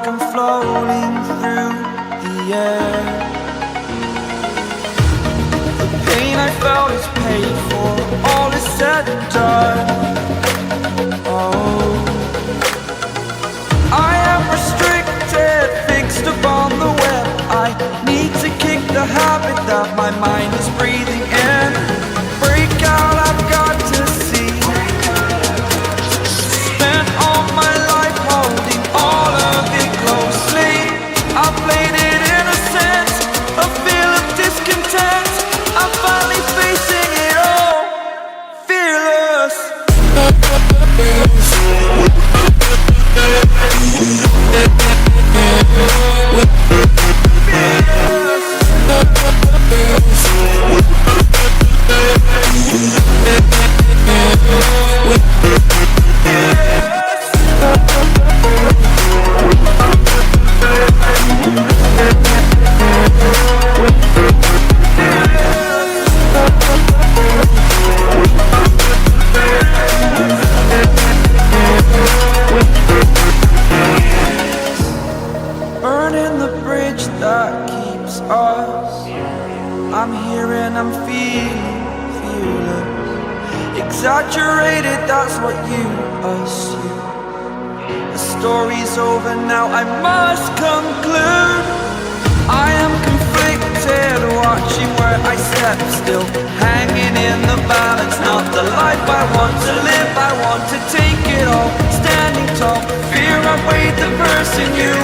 like I'm floating through the air. The pain I felt is paid for, all is said and done. Oh, I am restricted, fixed upon the web. I need to kick the habit that my mind is breathing in. Break out, I've got to see. Spent all my life holding all of it closely. I played it innocent, a feel of discontent. I'm finally facing it all, fearless. Burning the bridge that keeps us. I'm here and I'm feeling fearless. Exaggerated, that's what you assume. The story's over now, I must conclude. I am conflicted, watching where I step still, hanging in the balance. Not the life I want to live, I want to take it all. Standing tall, fear I weighed the person you